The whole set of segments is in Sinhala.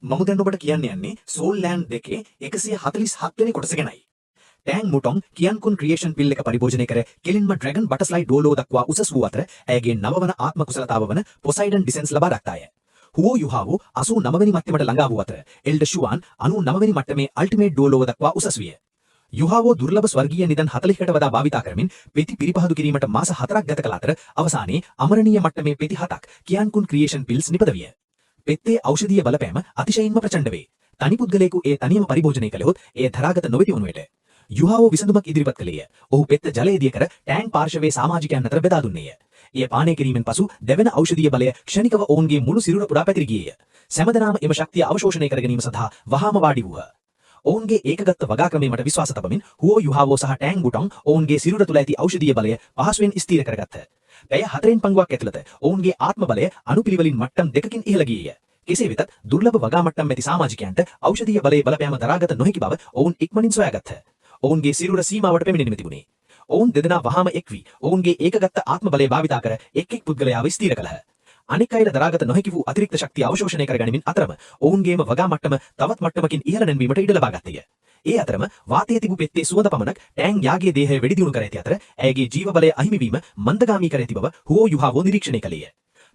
මම දැන් ඔබට කියන්න යන්නේ සෝල් ලෑන්ඩ් 2 147 වෙනි කොටස ගැනයි. ටෑන් මුටොන් කියන්කුන් ක්‍රියේෂන් පිල් එක පරිභෝජනය කර කෙලින්ම ඩ්‍රැගන් බටර්ෆ්ලයි ඩෝලෝ දක්වා උසස් වූ අතර ඇයගේ නවවන ආත්ම කුසලතාව වන පොසයිඩන් ඩිසෙන්ස් ලබා දක්තාය. හුවෝ යුහාවෝ 89 වෙනි මට්ටමට ළඟා වූ අතර එල්ඩ ෂුවාන් 99 වෙනි මට්ටමේ අල්ටිමේට් ඩෝලෝව දක්වා උසස් විය. යුහාවෝ දුර්ලභ ස්වර්ගීය නිදන් 40කට වඩා භාවිතා කරමින් පෙති පිරිපහදු කිරීමට මාස 4ක් ගත කළ අතර අවසානයේ අමරණීය මට්ටමේ පෙති 7ක් කියන්කුන් ක්‍රියේෂන් පිල්ස් නිපද විය. පෙත්තේ ඖෂධීය බලපෑම අතිශයින්ම ප්‍රචණ්ඩ වේ. තනි පුද්ගලයෙකු ඒ තනියම පරිභෝජනය කළහොත් එය දරාගත නොවැති වනුයට යුහාවෝ විසඳුමක් ඉදිරිපත් කළේය. ඔහු පෙත්ත ජලයේදී කර ටෑන්ක් පාර්ශවයේ සමාජිකයන් අතර බෙදා දුන්නේය. එය පානය කිරීමෙන් පසු දෙවන ඖෂධීය බලය ක්ෂණිකව ඔවුන්ගේ මුළු සිරුර පුරා පැතිරී ගියේය. සෑමදෙනාම එම ශක්තිය අවශෝෂණය කර ගැනීම සඳහා වහාම වාඩි වූහ. ඔවුන්ගේ ඒකගත වගා ක්‍රමයට විශ්වාස තබමින් හුවෝ යුහාවෝ සහ ටෑන්ක් බුටොන් ඔවුන්ගේ සිරුර තුළ ඇති ඖෂධීය බලය පහසුවෙන් ස්ථීර කරගත්හ. පැය 4න් පංගුවක් ඇතුළත ඔවුන්ගේ ආත්ම බලය අනුපිළිවෙලින් මට්ටම් 2කින් ඉහළ ගියේය. කෙසේ වෙතත් දුර්ලභ වගා මට්ටම් ඇති සමාජිකයන්ට ඖෂධීය බලයේ බලපෑම දරාගත නොහැකි බව ඔවුන් ඉක්මනින් සොයාගත්හ. ඔවුන්ගේ සිරුර සීමාවට පැමිණෙන්නම තිබුණේ. ඔවුන් දෙදෙනා වහාම එක් වී ඔවුන්ගේ ඒකගත ආත්ම බලය භාවිතා කර එක් පුද්ගලයාව ස්ථීර කළහ. අනෙක් අයට දරාගත නොහැකි වූ අතිරික්ත ශක්තිය අවශෝෂණය කර ගැනීමෙන් අතරම ඔවුන්ගේම වගා මට්ටම තවත් මට්ටමකින් ඉහළ නැන්වීමට ඉඩ ලබා ගත්තේය. ඒ අතරම වාතයේ තිබූ පෙත්තේ සුවඳ පමණක් ටෑන්ක් යාගේ දේහය වැඩි දියුණු කර ඇති අතර ඇයගේ ජීව බලය අහිමි වීම මන්දගාමී කර ඇති බව හුවෝ යුහාවෝ නිරීක්ෂණය කළේය.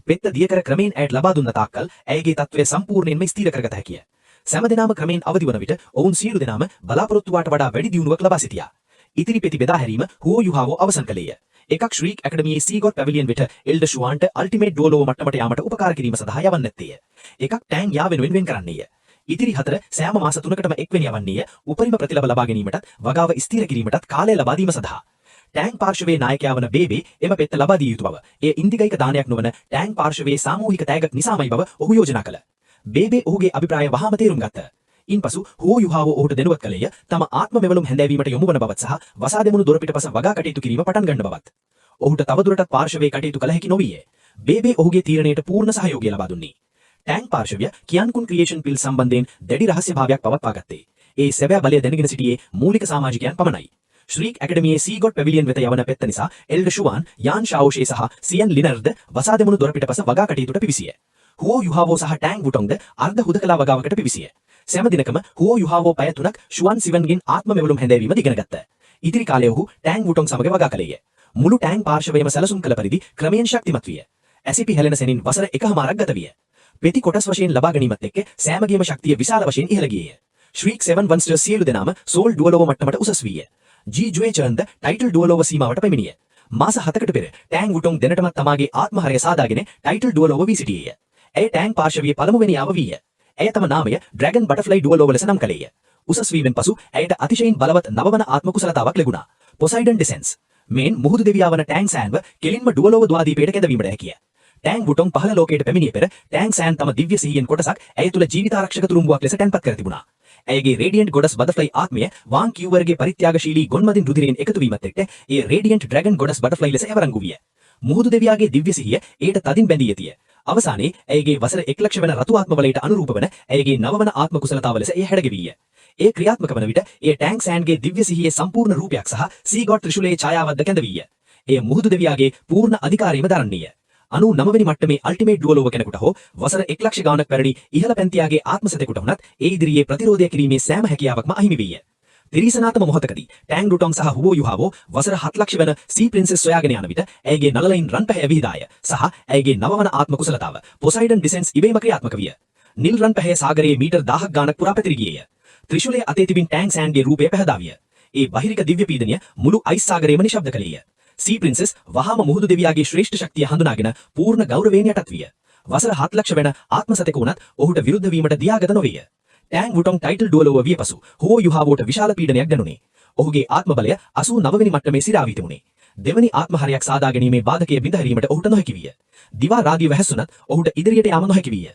පෙත්ත දියකර ක්‍රමයෙන් ඇයට ලබා දුන්න තාක්කල් ඇයගේ තත්ත්වය සම්පූර්ණයෙන්ම ස්ථීර කරගත හැකිය. සෑම දෙනාම ක්‍රමයෙන් අවදි වන විට ඔවුන් සියලු දෙනාම බලාපොරොත්තුවාට වඩා වැඩි දියුණුවක් ලබා සිටියා. ඉතිරි පෙති බෙදා හැරීම හුවෝ යුහාවෝ අවසන් කළේය. එකක් ශ්‍රීක් ඇකඩමියේ සීගොට් පැවිලියන් වෙත එල්ඩ ෂුවාන්ට අල්ටිමේට් ඩෝලෝව මට්ටමට යාමට උපකාර කිරීම සඳහා යවන්නේ නැත්තේය. එකක් ටෑන්ක් යා වෙනුවෙන් වෙන් කරන්නේය. ඉතිරි 4 සෑම මාස 3කටම එක්වෙන යවන්නේය උපරිම ප්‍රතිලාභ ලබා ගැනීමටත් වගාව ස්ථීර කිරීමටත් කාලය ලබා දීම සඳහා. ටෑන්ක් පාර්ශවයේ නායකයා වන බේබේ එම පෙත්ත ලබා දිය යුතු බව එය ඉන්දිකයික දානයක් නොවන ටෑන්ක් පාර්ශවයේ සාමූහික තෑගක් නිසාමයි බව ඔහු යෝජනා කළ. බේබේ ඔහුගේ අභිප්‍රාය වහාම තේරුම් ගත්තා. ඉන්පසු හුවෝ යුහාවෝ ඔහුට දැනුවත් කළේය තම ආත්ම මෙවලුම් හැඳෑවීමට යොමු වන බවත් සහ වසා දෙමුණු දොර පිටපස වගා කටයුතු කිරීම පටන් ගන්න බවත්. ඔහුට තවදුරටත් පාර්ශවයේ කටයුතු කළ හැකි නොවිය. බේබේ ඔහුගේ තීරණයට පූර්ණ සහයෝගය ලබා දුන්නේ. ටෑන්ක් පාර්ශවය කියන්කුන් ක්‍රියේෂන් පිල් සම්බන්ධයෙන් දැඩි රහස්‍යභාවයක් පවත්වා ගත්තේ. ඒ සැබෑ බලය දැනගෙන සිටියේ මූලික සමාජිකයන් පමණයි. ශ්‍රීක් ඇකඩමියේ සීගොට් පැවිලියන් වෙත යවන පෙත්ත නිසා එල්ඩ ෂුවාන්, යාන් ෂාओෂේ සහ සියන් ලිනර්ද වසා දෙමුණු දොර පිටපස වගා කටයුතුට පිවිසිය. හුවෝ යුහාවෝ සහ ටෑන්ක් බුටොන්ද අර්ධ හුදකලා වගාවකට පිවිසිය. සෑම දිනකම හුවෝ යුහාවෝ පැය 3ක් ෂුවන් සිවන්ගෙන් ආත්ම මෙවලුම් හැඳෑවීම ඉගෙන ගත්තා. ඉදිරි කාලයේ ඔහු ටෑන්ක් බුටොන් සමග වගා කළේය. මුළු ටෑන්ක් පාර්ශවයම සැලසුම් කළ පරිදි ක්‍රමයෙන් ශක්තිමත් විය. ඇසිපි හැලෙන සෙනින් වසර 1කමාරක් ගත විය. පෙති කොටස් වශයෙන් ලබා ගැනීමත් එක්ක සෑමගේම ශක්තිය විශාල වශයෙන් ඉහළ ගියේය. ශ්‍රීක් 7 වන්ස්ටර්ස් සියලු දෙනාම සෝල් ඩුවලෝව මට්ටමට උසස් විය. ජී ජුවේ චර්න්ද ටයිටල් ඩුවලෝව සීමාවට පැමිණිය. මාස 7කට පෙර ටෑන්ක් වුටොන් දෙනටමත් තමාගේ ආත්මහරය සාදාගෙන ටයිටල් ඩුවලෝව වී සිටියේය. ඇය ටෑන්ක් පාර්ශවයේ පළමුවෙනි ආව විය. ඇය තම නාමය ඩ්‍රැගන් බටර්ෆ්ලයි ඩුවලෝව ලෙස නම් කළේය. උසස් වීමෙන් පසු ඇයට අතිශයින් බලවත් නවවන ආත්ම කුසලතාවක් ලැබුණා. පොසයිඩන් ඩිසෙන්ස්. මේන් මුහුදු දෙවියා වන ටෑන්ක් සෑන්ව කෙලින්ම ඩුවලෝව ද්වාදීපයට කැඳවීමට හැකිය. ටෑන්ක් බුටොන් පහළ ලෝකයට පැමිණිය පෙර ටෑන්ක් සෑන් තම දිව්‍ය සිහියෙන් කොටසක් ඇය තුළ ජීවිතාරක්ෂක තුරුම්බුවක් ලෙස තැන්පත් කර තිබුණා. ඇයගේ රේඩියන්ට් ගොඩස් බටර්ෆ්ලයි ආත්මය වාන් කියුවර්ගේ පරිත්‍යාගශීලී ගොන්මදින් රුධිරයෙන් එකතු වීමත් එක්ක ඒ රේඩියන්ට් ඩ්‍රැගන් ගොඩස් බටර්ෆ්ලයි ලෙස එවරංගු විය. මුහුදු දෙවියාගේ දිව්‍ය සිහිය ඒට තදින් බැඳී ඇතිය. අවසානයේ ඇයගේ වසර 1 ලක්ෂ වෙන රතු ආත්ම බලයට අනුරූප වන ඇයගේ නවවන ආත්ම කුසලතාව ලෙස එය හැඩගෙවීය. ඒ ක්‍රියාත්මක වන විට ඒ ටෑන්ක් සෑන්ගේ දිව්‍ය සිහියේ සම්පූර්ණ රූපයක් සහ සීගොට් ත්‍රිශූලයේ ඡායාවක්ද කැඳවිය. එය මුහුදු දෙවියාගේ පූර්ණ අධිකාරියම දරන්නේය. 99 වෙනි මට්ටමේ අල්ටිමේට් ඩුවලෝව කෙනෙකුට හෝ වසර 1 ලක්ෂ ගාණක් පැරණි ඉහළ පැන්තියාගේ ආත්මසතෙකුට වුණත් ඒ ඉදිරියේ ප්‍රතිරෝධය කිරීමේ සෑම හැකියාවක්ම අහිමි විය. තිරිසනාතම මොහොතකදී ටෑන්ක් ඩුටොන් සහ හුවෝ යුහාවෝ වසර 7 ලක්ෂ වෙන සී ප්‍රින්සස් සොයාගෙන යන විට ඇයගේ නළලයින් රන් පැහැ විහිදාය සහ ඇයගේ නවවන ආත්ම කුසලතාව පොසයිඩන් ඩිසෙන්ස් ඉබේම ක්‍රියාත්මක විය. නිල් රන් පැහැ සාගරයේ මීටර් 1000ක් ගාණක් පුරා පැතිරී ගියේය. ත්‍රිශූලයේ අතේ තිබින් ටෑන්ක් සෑන්ගේ රූපය පැහැදා විය. ඒ බහිරික දිව්‍ය පීඩනය මුළු අයිස් සාගරයම නිශ්ශබ්ද කළේය. සී ප්‍රින්සස් වහාම මුහුදු දෙවියාගේ ශ්‍රේෂ්ඨ ශක්තිය හඳුනාගෙන පූර්ණ ගෞරවයෙන් යටත් විය. වසර 7 ලක්ෂ වෙන ආත්මසතෙකු වුණත් ඔහුට විරුද්ධ වීමට දියාගත නොවිය. ටෑන්ක් වුටොන් ටයිටල් ඩුවලෝව විය පසු හුවෝ යුහාවෝට විශාල පීඩනයක් දැනුනේ. ඔහුගේ ආත්ම බලය 89 වෙනි මට්ටමේ සිරා වී තිබුණේ. දෙවනි ආත්මහරයක් සාදා ගැනීමේ බාධකයේ බිඳ හැරීමට ඔහුට නොහැකි විය. දිවා රාගී වැහැසුණත් ඔහුට ඉදිරියට යාම නොහැකි විය.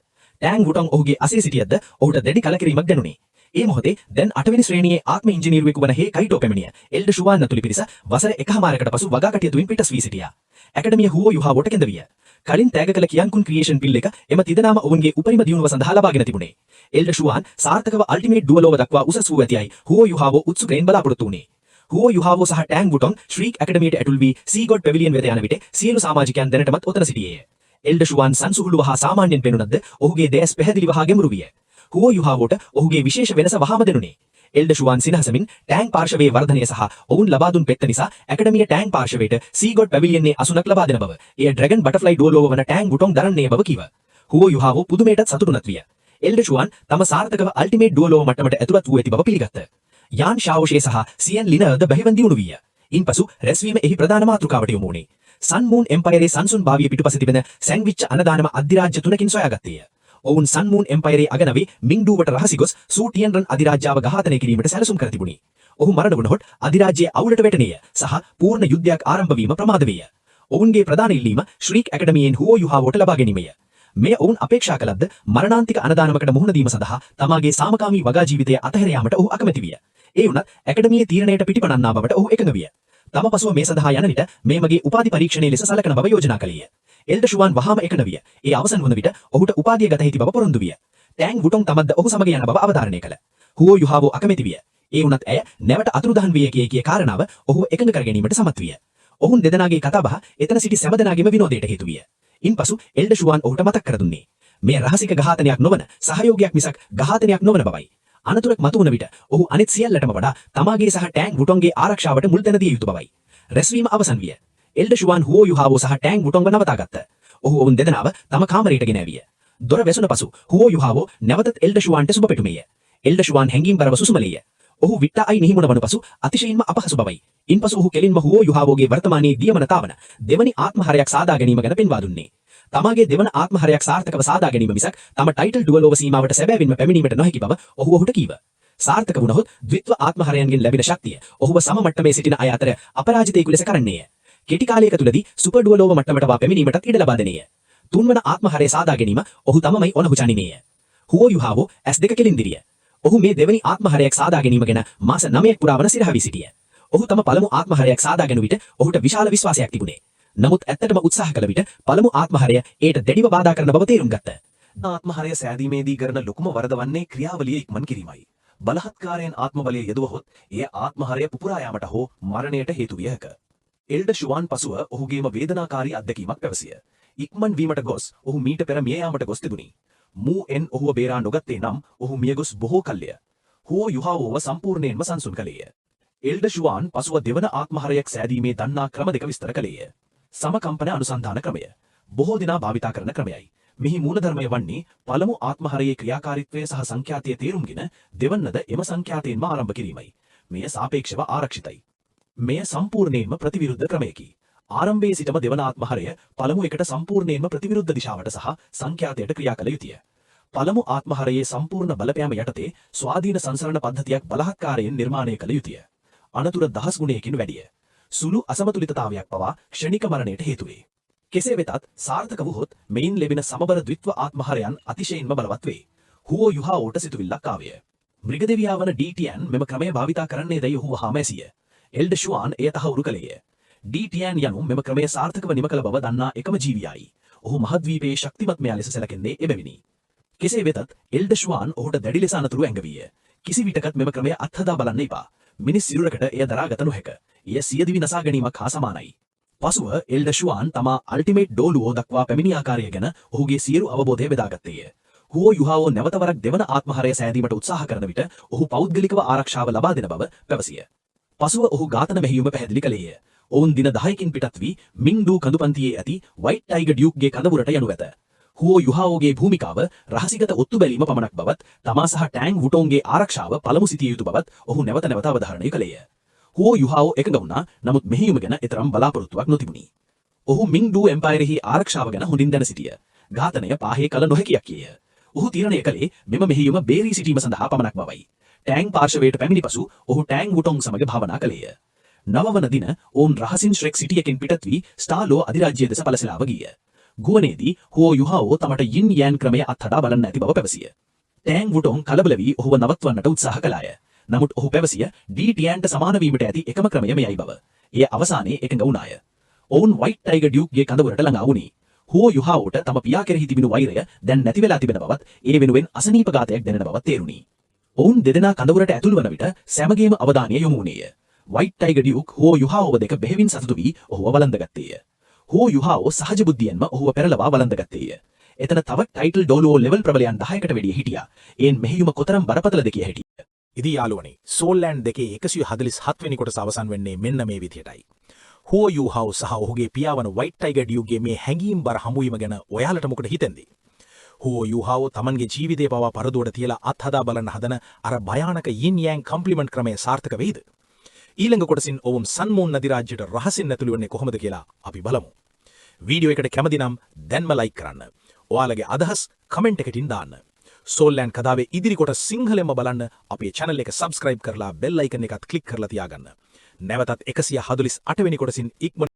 ටෑන්ක් වුටොන් ඔහුගේ අසේ සිටියද්ද ඔහුට දැඩි කලකිරීමක් දැනුනේ. ඒ මොහොතේ දැන් 8 වෙනි ශ්‍රේණියේ ආත්ම ඉංජිනේරුවෙකු වන හේ කයිටෝ පැමිණිය. එල්ඩ ෂුවාන් ඇතුළු පිරිස වසර 1කමාරකට පසු වගා කටයුතුවෙන් පිටස් වී සිටියා. ඇකඩමිය හුවෝ යුහාවෝට කැඳවිය. කලින් තෑග කළ කියන්කුන් ක්‍රියේෂන් පිල් එක එම තිදෙනාම ඔවුන්ගේ උපරිම දියුණුව සඳහා ලබාගෙන තිබුණේ. එල්ඩ ෂුවාන් සාර්ථකව අල්ටිමේට් ඩුවලෝව දක්වා උසස් වූ ඇතියි හුවෝ යුහාවෝ උත්සුකයෙන් බලාපොරොත්තු වුණේ. හුවෝ යුහාවෝ සහ ටෑන්ක් බුටොන් ශ්‍රීක් ඇකඩමියට ඇතුල් වී සීගොඩ් පැවිලියන් වෙත යන විට සියලු සමාජිකයන් දැනටමත් ඔතන සිටියේය. එල්ඩ ෂුවාන් සංසුහුළුව හා සාමාන්‍යයෙන් පෙනුනද්ද ඔහුගේ දැස් පැහැදිලිව හා ගැඹුරු විය. හුවෝ යුහාවෝට ඔහුගේ විශේෂ වෙනස වහාම දෙනුනේ. එල්ඩර් ෂුවාන් සිනහසමින් ටෑන්ක් පාර්ශවයේ වර්ධනය සහ ඔවුන් ලබා දුන් පෙත්ත නිසා ඇකඩමිය ටෑන්ක් පාර්ශවයට සීගොඩ් පැවිලියන්නේ අසුනක් ලබා දෙන බව. එය ඩ්‍රැගන් බටර්ෆ්ලයි ඩෝලෝව වන ටෑන්ක් වුටොන් දරන්නේ බව කිව. හුවෝ යුහාවෝ පුදුමයටත් සතුටුනත් විය. එල්ඩර් ෂුවාන් තම සාර්ථකව අල්ටිමේට් ඩුවලෝව මට්ටමට ඇතුළත් වූ ඇති බව පිළිගත්ත. යාන් ශාවෝෂේ සහ සියන් ලිනර්ද බැහැවන් දියුණු විය. ඉන්පසු රැස්වීම එහි ප්‍රධාන මාතෘකාවට යොමු වුණේ. සන් මූන් එම්පයරේ සන්සුන් භාවිය පිටුපස තිබෙන සැන්විච් අනදානම අධිරාජ්‍ය තුනකින් සොයාගත්තේය. ඔවුන් සන් මූන් එම්පයරේ අගනවේ මින්ඩූවට රහසි ගොස් සූ ටියන්රන් අධිරාජ්‍යාව ඝාතනය කිරීමට සැලසුම් කර තිබුණි. ඔහු මරණ වුණහොත් අධිරාජ්‍යයේ අවුලට වැටෙනේය සහ පූර්ණ යුද්ධයක් ආරම්භ වීම ප්‍රමාද වේය. ඔවුන්ගේ ප්‍රධාන ඉල්ලීම ශ්‍රීක් ඇකඩමියෙන් හුවෝ යුහාවෝට ලබා ගැනීමය. මේ ඔවුන් අපේක්ෂා කළද්ද මරණාන්තික අනදානමකට මුහුණ දීම සඳහා තමාගේ සාමකාමී වගා ජීවිතය අතහැර යාමට ඔහු අකමැති විය. ඒ වුණත් ඇකඩමියේ තීරණයට පිටිපණන්නා බවට ඔහු එකඟ විය. තම පසුව මේ සඳහා යන විට මේ මගේ උපාධි පරීක්ෂණයේ ලෙස සලකන බව යෝජනා කළේය. එල්ඩර් ෂුවාන් වහාම එකඟ විය. ඒ අවසන් වන විට ඔහුට උපාධිය ගත හැකි බව පොරොන්දු විය. ටෑන්ක් වුටොන් තමද්ද ඔහු සමග යන බව අවධාරණය කළ. හුවෝ යුහාවෝ අකමැති විය. ඒ වුණත් ඇය නැවට අතුරුදහන් විය කිය කාරණාව ඔහුව එකඟ කර ගැනීමට සමත් විය. ඔවුන් දෙදෙනාගේ කතාබහ එතන සිටි සෑම දෙනාගේම විනෝදයට හේතු විය. ඉන්පසු එල්ඩර් ෂුවාන් ඔහුට මතක් කර දුන්නේ මේ රහසික ඝාතනයක් නොවන සහයෝගයක් මිසක් ඝාතනයක් නොවන බවයි. අනතුරක් මතුවන විට ඔහු අනිත් සියල්ලටම වඩා තමාගේ සහ ටෑන්ක් වුටොන්ගේ ආරක්ෂාවට මුල් තැන දිය යුතු බවයි. රැස්වීම අවසන් විය. එල්ඩර් ෂුවාන් හුවෝ යුහාවෝ සහ ටෑන්ක් වුටොන්ව නවතාගත්ත. ඔහු ඔවුන් දෙදෙනාව තම කාමරයට ගෙන ඇවිය. දොර වැසුන පසු හුවෝ යුහාවෝ නැවතත් එල්ඩර් ෂුවාන්ට සුබ පෙටුමේය. එල්ඩර් ෂුවාන් හැංගීම්බරව සුසුමලේය. ඔහු විට්ටා අයි නිහිමුණ වනු පසු අතිශයින්ම අපහසු බවයි. ඉන්පසු ඔහු කෙලින්ම හුවෝ යුහාවෝගේ වර්තමානයේ දියමනතාවන දෙවනි ආත්මහරයක් සාදා ගැනීම ගැන පෙන්වා දුන්නේ. තමාගේ දෙවන ආත්මහරයක් සාර්ථකව සාදා ගැනීම මිසක් තම ටයිටල් ඩුවලෝව සීමාවට සැබෑවින්ම පැමිණීමට නොහැකි බව ඔහු ඔහුට කීව. සාර්ථක වුණහොත් ද්විත්ව ආත්මහරයන්ගෙන් ලැබෙන ශක්තිය ඔහුව සම මට්ටමේ සිටින අය අතර අපරාජිතයෙකු ලෙස කරන්නේය. කෙටි කාලයක තුලදී සුපර් ඩුවලෝව මට්ටමට පැමිණීමටත් ඉඩ ලබා දෙනේය. තුන්වන ආත්මහරය සාදා ගැනීම ඔහු තමමයි ඔනහු ජනිනේය. හුවෝ යුහාවෝ S2 කෙලින්දිරිය. ඔහු මේ දෙවනි ආත්මහරයක් සාදා ගැනීම ගැන මාස 9ක් පුරාවන සිරහ වී සිටිය. ඔහු තම පළමු ආත්මහරයක් සාදා ගැනීම විට ඔහුට විශාල විශ්වාසයක් තිබුණේ. නමුත් ඇත්තටම උත්සාහ කළ විට පළමු ආත්මහරය ඒට දැඩිව බාධා කරන බව තේරුම් ගත්තා. ආත්මහරය සෑදීමේදී කරන ලොකුම වරද වන්නේ ක්‍රියාවලිය ඉක්මන් කිරීමයි. බලහත්කාරයෙන් ආත්මබලය යෙදුවහොත් එය ආත්මහරය පුපුරා යාමට හෝ මරණයට හේතු විය හැක. එල්ඩර් ෂුවාන් පසුව ඔහුගේම වේදනාකාරී අත්දැකීමක් පැවසිය. ඉක්මන් වීමට ගොස් ඔහු මීට පෙර මිය යාමට ගොස් තිබුණි. මූ එන් ඔහුව බේරා නොගත්තේ නම් ඔහු මිය ගොස් බොහෝ කල්ය. හුවෝ යුහාවෝව සම්පූර්ණයෙන්ම සංසුන් කළේය. එල්ඩර් ෂුවාන් පසුව දෙවන ආත්මහරයක් සෑදීමේ දන්නා ක්‍රම දෙක විස්තර කළේය. සමකම්පන අනුසන්ධාන ක්‍රමය. බොහෝ දෙනා භාවිතා කරන ක්‍රමයයි. මෙහි මූලධර්මය වන්නේ පළමු ආත්මහරයේ ක්‍රියාකාරීත්වය සහ සංඛ්‍යාතය තේරුම්ගෙන දෙවන්නද එම සංඛ්‍යාතයෙන්ම ආරම්භ කිරීමයි. මෙය සාපේක්ෂව ආරක්ෂිතයි. මෙය සම්පූර්ණයෙන්ම ප්‍රතිවිරුද්ධ ක්‍රමයකි. ආරම්භයේ සිටම දෙවන ආත්මහරය පළමු එකට සම්පූර්ණයෙන්ම ප්‍රතිවිරුද්ධ දිශාවට සහ සංඛ්‍යාතයට ක්‍රියා කළ යුතුය. පළමු ආත්මහරයේ සම්පූර්ණ බලපෑම යටතේ ස්වාධීන සංසරණ පද්ධතියක් බලහත්කාරයෙන් නිර්මාණය කළ යුතුය. අනතුර දහස් ගුණයකින් වැඩිය. සුළු අසමතුලිතතාවයක් පවා ක්ෂණික මරණයට හේතු වේ. කෙසේ වෙතත් සාර්ථක වුහොත් මෙයින් ලැබෙන සමබර ද්විත්ව ආත්මහරයන් අතිශයින්ම බලවත් වේ. හුවෝ යුහාවෝට සිතුවිල්ලක් ආවිය. මෘගදෙවියා වන DTN මෙම ක්‍රමය භාවිතා කරන්නේ දැයි ඔහු වහාම ඇසිය. එල්ඩර් ෂුවාන් එය තහවුරු කළේය. DTN යනු මෙම ක්‍රමය සාර්ථකව නිම කළ බව දන්නා එකම ජීවියයි. ඔහු මහද්වීපයේ ශක්තිමත්මයා ලෙස සැලකෙන්නේ එබැවිනි. කෙසේ වෙතත් එල්ඩර් ෂුවාන් ඔහුට දැඩි ලෙස අනතුරු ඇඟවිය. කිසි විටකත් මෙම ක්‍රමය අත්හදා බලන්න එපා. මිනිස් සිරුරකට එය දරාගත නොහැක. එය සියදිවි නසා ගැනීමක් හා සමානයි. පසුව එල්ඩර් ෂුවාන් තමා අල්ටිමේට් ඩෝලුවෝ දක්වා පැමිණි ආකාරය ගැන ඔහුගේ සියලු අවබෝධය බෙදාගත්තේය. හුවෝ යුහාවෝ නැවතවරක් දෙවන ආත්මහරය සෑදීමට උත්සාහ කරන විට ඔහු පෞද්ගලිකව ආරක්ෂාව ලබා දෙන බව පැවසිය. පසුව ඔහු ඝාතන මෙහෙයුම පැහැදිලි කළේය. ඔවුන් දින 10කින් පිටත් වී මින්ඩූ කඳුපන්තියේ ඇති වයිට් ටයිගර් ඩියුක්ගේ කඳවුරට යනු ඇත. හුවෝ යුහාවෝගේ භූමිකාව රහසිගත ඔත්තු බැලීම පමණක් බවත් තමා සහ ටෑන්ක් වුටොන්ගේ ආරක්ෂාව පළමු සිටිය යුතු බවත් ඔහු නැවත නැවත අවධාරණය කළේය. හුවෝ යුහාවෝ එකඟ වුණා. නමුත් මෙහෙයුම ගැන එතරම් බලාපොරොත්තුවක් නොතිබුණි. ඔහු මින්ඩූ එම්පයරෙහි ආරක්ෂාව ගැන හොඳින් දැන සිටිය. ඝාතනය පාහේ කළ නොහැකියක් කියය. ඔහු තීරණය කළේ මෙම මෙහෙයුම බේරී සිටීම සඳහා පමණක් බවයි. ටෑන්ක් පාර්ශවයට පැමිණි පසු ඔහු ටෑන්ක් වුටොන් සමග භාවනා කළේය. නවවන දින ඔවුන් රහසින් ශ්‍රෙක් සිටියකින් පිටත් වී ස්ටාලෝ අධිරාජ්‍යය දෙස පලසලාව ගිය. ගුවනේදී හුවෝ යුහාවෝ තමට යින් යෑන් ක්‍රමය අත්හදා බලන්න ඇති බව පැවසිය. ටෑන්ක් වුටොන් කලබල වී ඔහුව නවත්වන්නට උත්සාහ කළාය. නමුත් ඔහු පැවසිය DTNට සමාන වීමට ඇති එකම ක්‍රමය මෙයයි බව. එය අවසානයේ එකඟ වුණාය. ඔවුන් වයිට් ටයිගර් ඩියුක්ගේ කඳවුරට ළඟා වුණි. හුවෝ යුහාවෝට තම පියා කෙරෙහි තිබෙන වෛරය දැන් නැති වෙලා තිබෙන බවත් ඒ වෙනුවෙන් අසනීප ඝාතයක් දැනෙන බවත් තේරුණි. ඔවුන් දෙදෙනා කඳවුරට ඇතුළු වන විට සැමගේම අවධානය යොමු වුණේය. වයිට් ටයිගර් ඩියුක් හුවෝ යුහාවෝව දෙක බෙහෙවින් සතුටු වී ඔහුව වළඳගත්තේය. හුවෝ යුහාවෝ සහජ බුද්ධියෙන්ම ඔහුව පෙරලවා වළඳගත්තේය. එතන තව ටයිටල් ඩෝලුවෝ ලෙවල් ප්‍රබලයන් 10කට වැඩිය හිටියා. එයින් මෙහෙයුම කොතරම් බරපතලද කිය හැටි. ඉතින් යාළුවනේ සෝල්ලෑන්ඩ් දෙකේ 147 වෙනි කොටස අවසන් වෙන්නේ මෙන්න මේ විදිහටයි. හුවෝ යූ හව් සහ ඔහුගේ පියාවන වයිට් ටයිගර් ඩියුගේ මේ හැඟීම් බර හමුවීම ගැන ඔයාලට මොකද හිතෙන්නේ? හුවෝ යූ හව් තමන්ගේ ජීවිතේ පවා පරදුවට තියලා අත්හදා බලන්න හදන අර භයානක යින් යෑන් කම්ප්ලිමන්ට් ක්‍රමය සාර්ථක වෙයිද? ඊළඟ කොටසින් ඔවුන් සන්මූන් නදි රාජ්‍යයට රහසින් ඇතුළු වෙන්නේ කොහොමද කියලා අපි බලමු. වීඩියෝ එකට කැමති නම් දැන්ම ලයික් කරන්න. ඔයාලගේ අදහස් කමෙන්ට් එකකින් දාන්න. සෝල්ලෑන්ඩ් කතාවේ ඉදිරි කොටස් සිංහලෙන්ම බලන්න අපේ channel එක subscribe කරලා bell icon එකත් click කරලා තියාගන්න. නැවතත් 148 වෙනි කොටසින් ඉක්මන